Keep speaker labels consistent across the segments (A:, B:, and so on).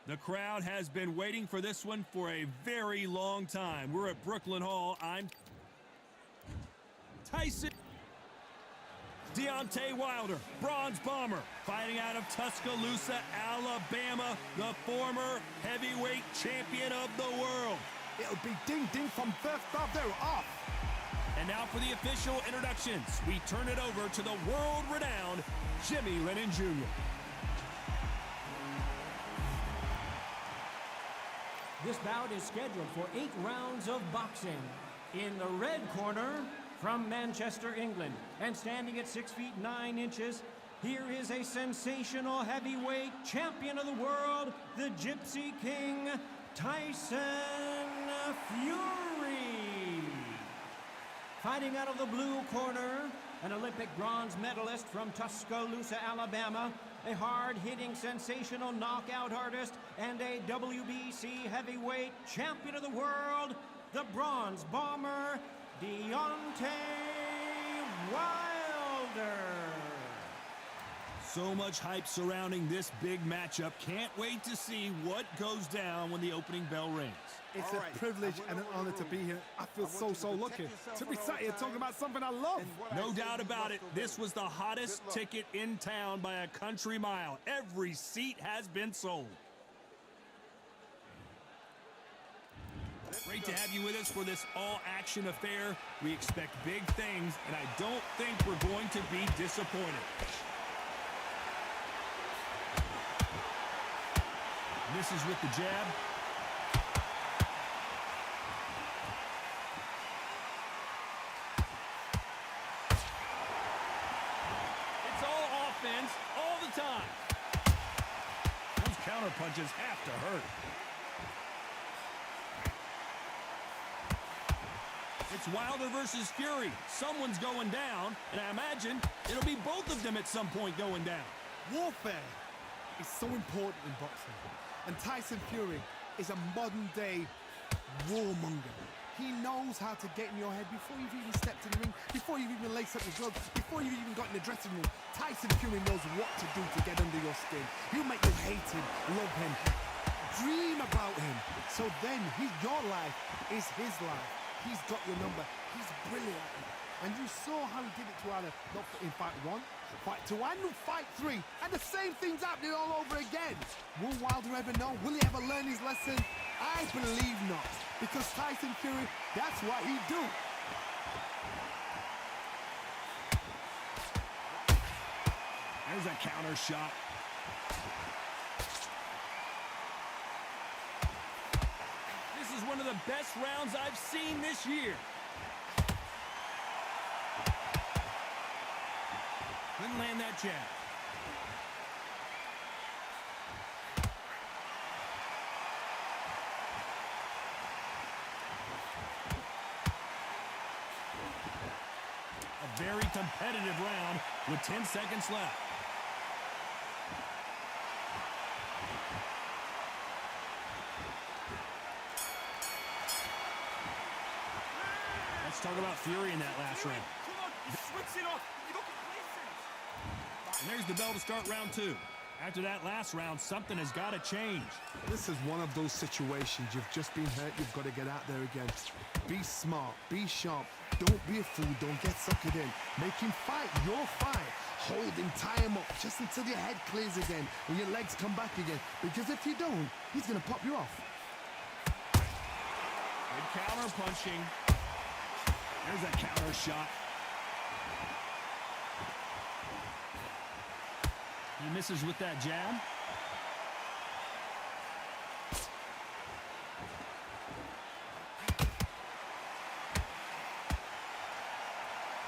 A: The crowd has been waiting for this one for a very long time. We're at Brooklyn Hall. I'm Tyson Deontay Wilder, bronze bomber, fighting out of Tuscaloosa, Alabama, the former heavyweight champion of the world.
B: It'll be ding-ding from first brother off.
A: And now for the official introductions. We turn it over to the world-renowned Jimmy Lennon Jr.
C: This bout is scheduled for 8 rounds of boxing. In the red corner, from Manchester, England, and standing at 6 feet 9 inches, here is a sensational heavyweight champion of the world, the Gypsy King, Tyson Fury. Fighting out of the blue corner, an Olympic bronze medalist from Tuscaloosa, Alabama, a hard-hitting, sensational knockout artist, and a WBC heavyweight champion of the world, the bronze bomber, Deontay Wilder.
A: So much hype surrounding this big matchup. Can't wait to see what goes down when the opening bell rings.
B: It's a privilege and an honor to be here. I feel so lucky to be sat here talking about something I love.
A: No doubt about it, this was the hottest ticket in town by a country mile. Every seat has been sold. Great to have you with us for this all-action affair. We expect big things, and I don't think we're going to be disappointed. Misses with the jab. It's all offense all the time. Those counter punches have to hurt. It's Wilder versus Fury. Someone's going down, and I imagine it'll be both of them at some point going down.
B: Warfare is so important in boxing. And Tyson Fury is a modern-day warmonger. He knows how to get in your head before you've even stepped in the ring, before you've even laced up your gloves, before you've even got in the dressing room. Tyson Fury knows what to do to get under your skin. He'll make you hate him, love him, dream about him. So then your life is his life. He's got your number. He's brilliant at it. And you saw how he did it to Oled, not in fight 1, fight 2, and fight 3. And the same thing's happening all over again. Will Wilder ever know? Will he ever learn his lesson? I believe not. Because Tyson Fury, that's what he do.
A: There's a counter shot. This is one of the best rounds I've seen this year. Couldn't land that jab. A very competitive round with 10 seconds left. Let's talk about Fury in that last round.
D: Come on, switch it off. You got
A: And there's the bell to start round 2. After that last round, something has got to change.
B: This is one of those situations. You've just been hurt. You've got to get out there again. Be smart. Be sharp. Don't be a fool. Don't get suckered in. Make him fight your fight. Hold him, tie him up just until your head clears again and your legs come back again. Because if you don't, he's going to pop you off.
A: Good counter punching. There's a counter shot. He misses with that jab.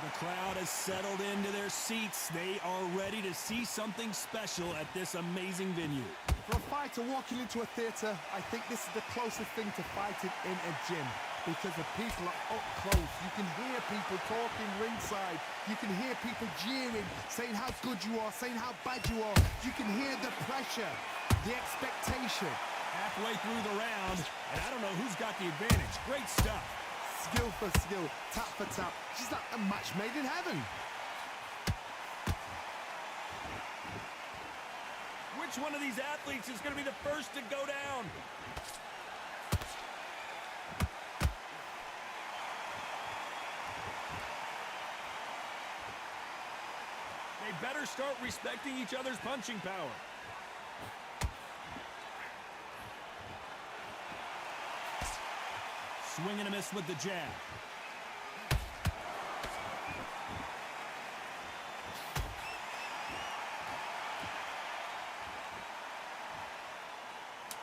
A: The crowd has settled into their seats. They are ready to see something special at this amazing venue.
B: For a fighter walking into a theatre, I think this is the closest thing to fighting in a gym. Because the people are up close. You can hear people talking ringside. You can hear people jeering, saying how good you are, saying how bad you are. You can hear the pressure, the expectation.
A: Halfway through the round, and I don't know who's got the advantage. Great stuff.
B: Skill for skill, tap for tap. She's like a match made in heaven.
A: Which one of these athletes is going to be the first to go down? They better start respecting each other's punching power. Swing and a miss with the jab.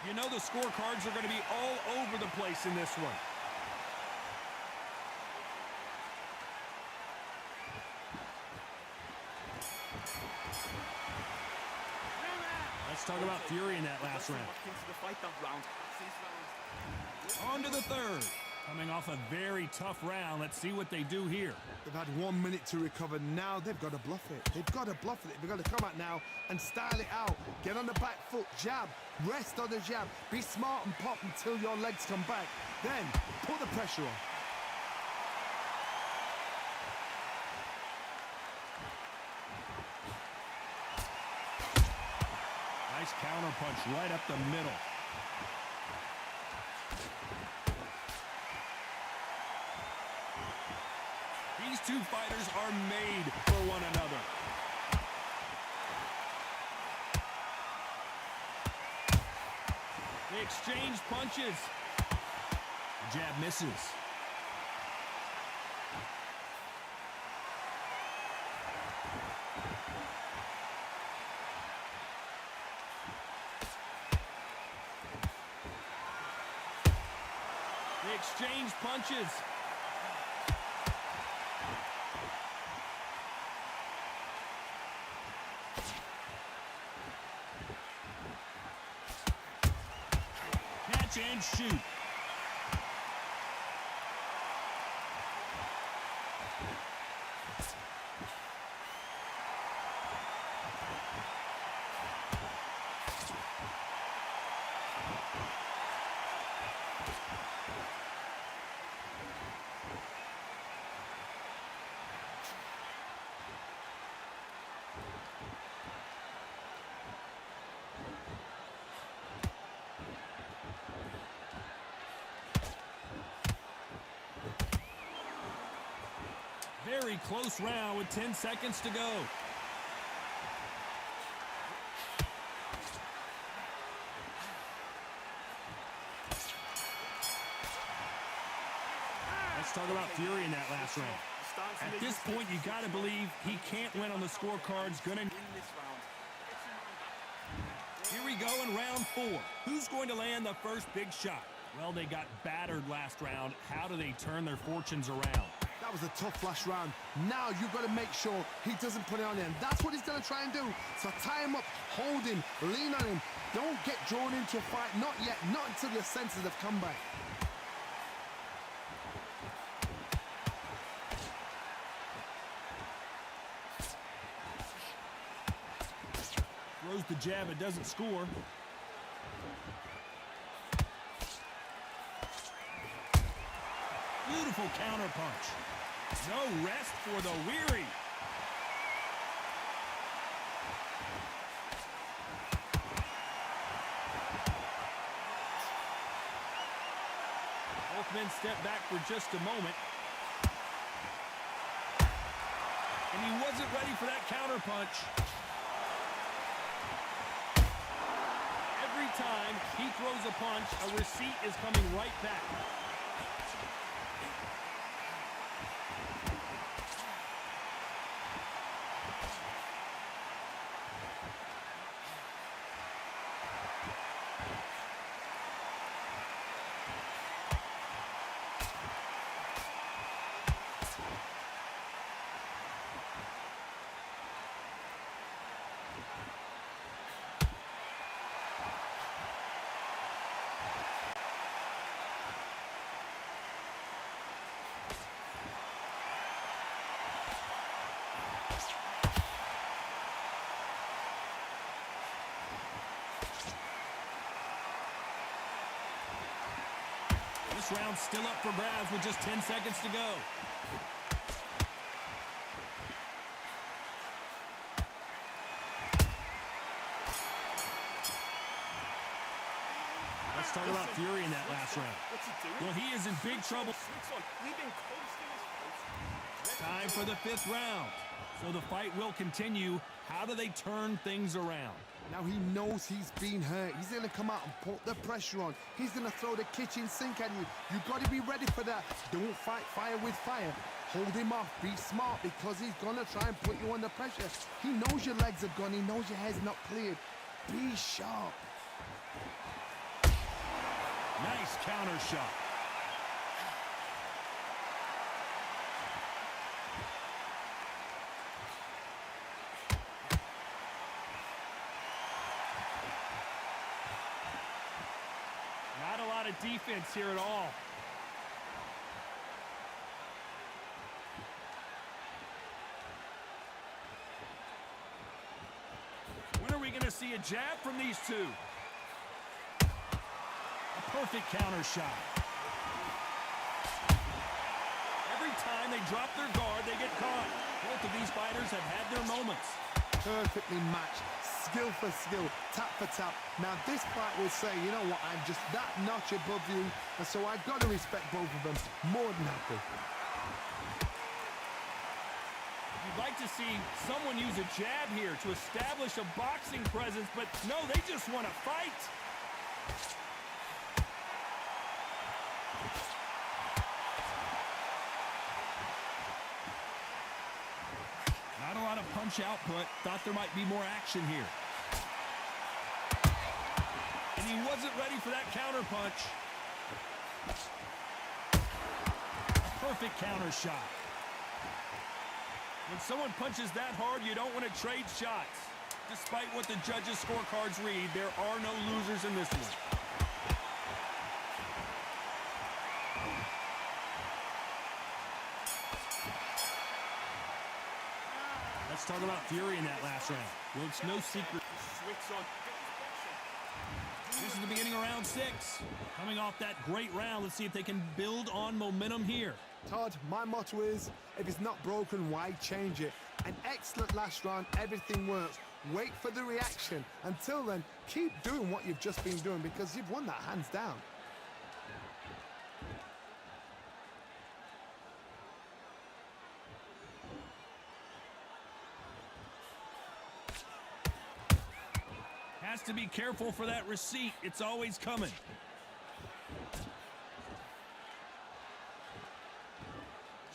A: You know the scorecards are going to be all over the place in this one. Let's talk about Fury in that last round. On to the third. Coming off a very tough round, let's see what they do here.
B: They've had 1 minute to recover. Now they've got to bluff it. They've got to bluff it. They've got to come out now and style it out. Get on the back foot, jab, rest on the jab. Be smart and pop until your legs come back. Then put the pressure on.
A: Nice counter punch right up the middle. These two fighters are made for one another. They exchange punches. The jab misses. They exchange punches. Catch and shoot. Very close round with 10 seconds to go. Let's talk about Fury in that last round. At this point, you got to believe he can't win on the scorecards. Gonna win this round. Here we go in round 4. Who's going to land the first big shot? Well, they got battered last round. How do they turn their fortunes around?
B: That was a tough last round. Now you've got to make sure he doesn't put it on him. That's what he's going to try and do. So tie him up, hold him, lean on him. Don't get drawn into a fight. Not yet. Not until your senses have come back.
A: Throws the jab. It doesn't score. Beautiful counter punch. No rest for the weary. Both men step back for just a moment. And he wasn't ready for that counter punch. Every time he throws a punch, a receipt is coming right back. This round's still up for grabs with just 10 seconds to go. Let's talk about Fury in that last round.
D: What's he doing?
A: Well, he is in big trouble. Time for the 5th round. So the fight will continue. How do they turn things around?
B: Now he knows he's been hurt. He's going to come out and put the pressure on. He's going to throw the kitchen sink at you. You've got to be ready for that. Don't fight fire with fire. Hold him off. Be smart because he's going to try and put you under pressure. He knows your legs are gone. He knows your head's not cleared. Be sharp.
A: Nice counter shot. Not a lot of defense here at all. see a jab from these two. A perfect counter shot. Every time they drop their guard, they get caught. Both of these fighters have had their moments.
B: Perfectly matched, skill for skill, tap for tap. Now this fight will say, you know what, I'm just that notch above you, and so I've got to respect both of them more than happy.
A: You'd like to see someone use a jab here to establish a boxing presence, but no, they just want to fight. Not a lot of punch output. Thought there might be more action here. And he wasn't ready for that counter punch. A perfect counter shot. When someone punches that hard, you don't want to trade shots. Despite what the judges' scorecards read, there are no losers in this one. Let's talk about fury in that last round. Well, it's no secret.
D: Switch on.
A: This is the beginning of round 6. Coming off that great round, let's see if they can build on momentum here.
B: Todd, my motto is, if it's not broken, why change it? An excellent last round, everything works. Wait for the reaction. Until then, keep doing what you've just been doing because you've won that hands down.
A: Has to be careful for that receipt. It's always coming.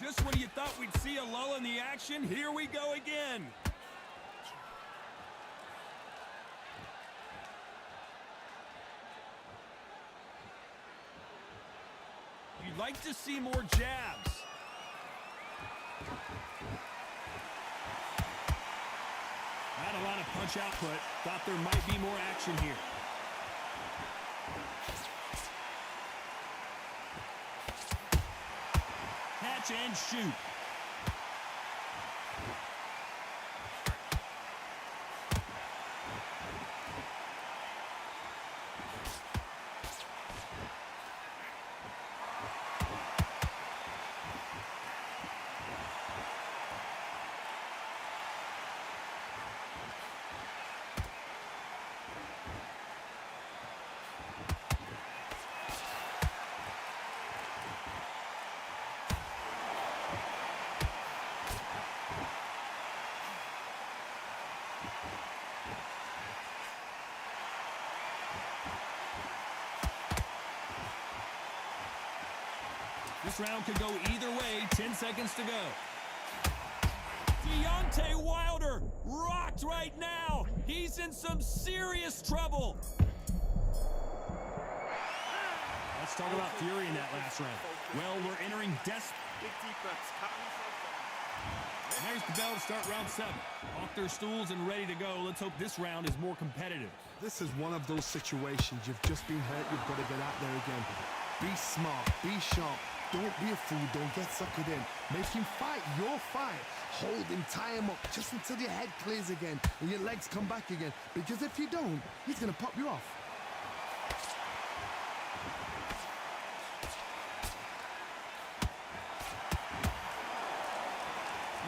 A: Just when you thought we'd see a lull in the action, here we go again. You'd like to see more jabs. Not a lot of punch output. Thought there might be more action here. Catch and shoot. This round could go either way. 10 seconds to go. Deontay Wilder rocked right now. He's in some serious trouble. Let's talk about fury in that last round. Well, we're entering
D: Big defense.
A: There's the bell to start round 7. Off their stools and ready to go. Let's hope this round is more competitive.
B: This is one of those situations. You've just been hurt. You've got to get out there again. Be smart. Be sharp. Don't be a fool. Don't get suckered in. Make him fight your fight. Hold him, tie him up just until your head clears again and your legs come back again. Because if you don't, he's going to pop you off.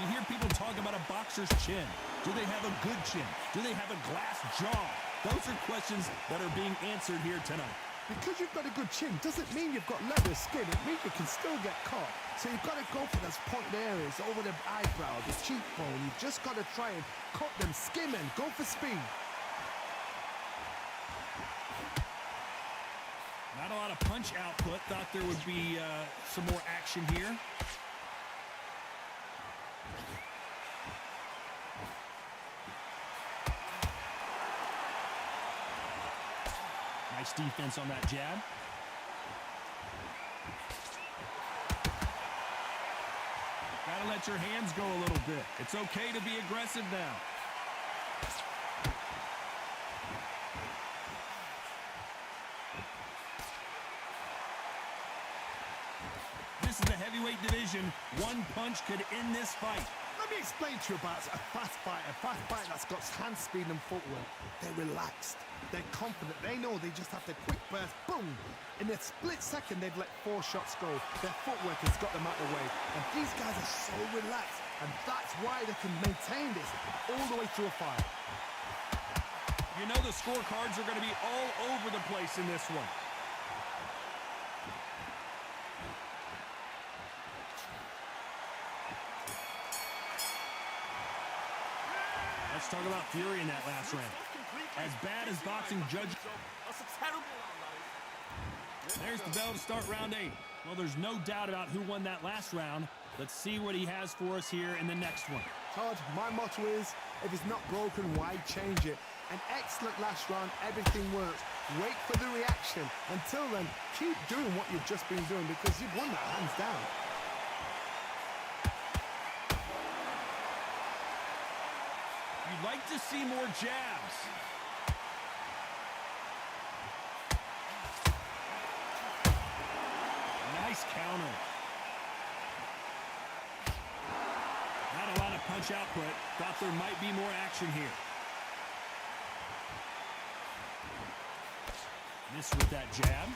A: You hear people talk about a boxer's chin. Do they have a good chin? Do they have a glass jaw? Those are questions that are being answered here tonight.
B: Because you've got a good chin doesn't mean you've got leather skin. It means you can still get caught. So you've got to go for those pointed areas over the eyebrow, the cheekbone. You've just got to try and cut them, skim and go for speed.
A: Not a lot of punch output. Thought there would be some more action here. Nice defense on that jab. Gotta let your hands go a little bit. It's okay to be aggressive now. This is the heavyweight division. One punch could end this fight.
B: Let me explain to you about a fast fighter that's got hand speed and footwork. They're relaxed, they're confident, they know they just have to quick burst, boom! In a split second, they've let 4 shots go. Their footwork has got them out of the way. And these guys are so relaxed, and that's why they can maintain this all the way through a fight.
A: You know the scorecards are going to be all over the place in this one. Let's talk about fury in that last round. As bad as boxing judge...
D: That's a terrible round, that is.
A: There's the bell to start round 8. Well, there's no doubt about who won that last round. Let's see what he has for us here in the next one.
B: Todd, my motto is, if it's not broken, why change it? An excellent last round, everything works. Wait for the reaction. Until then, keep doing what you've just been doing because you've won that hands down.
A: You'd like to see more jabs. Nice counter. Not a lot of punch output. Thought there might be more action here. Missed with that jab.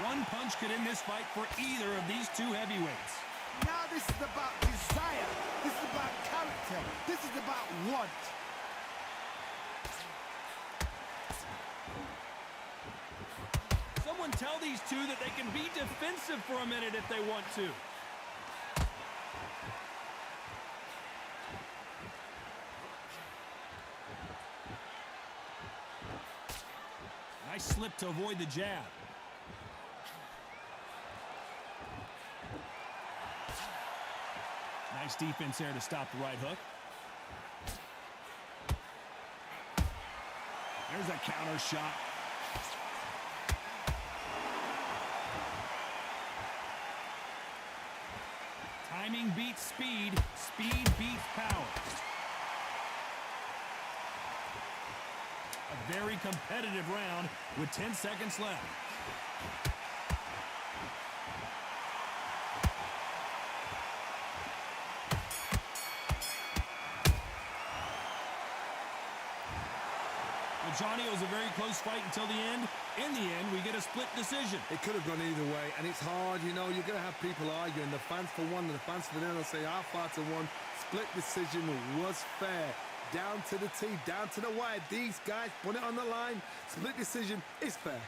A: One punch could end this fight for either of these two heavyweights.
B: Now this is about desire. This is about character. This is about want.
A: Someone tell these two that they can be defensive for a minute if they want to. Nice slip to avoid the jab. Nice defense there to stop the right hook. There's a counter shot. Timing beats speed. Speed beats power. A very competitive round with 10 seconds left. Johnny, it was a very close fight until the end. In the end, we get a split decision.
E: It could have gone either way, and it's hard, you know, you're going to have people arguing, the fans for one and the fans for the other say our fighter won. Split decision was fair. Down to the T, down to the wire. These guys put it on the line. Split decision is fair.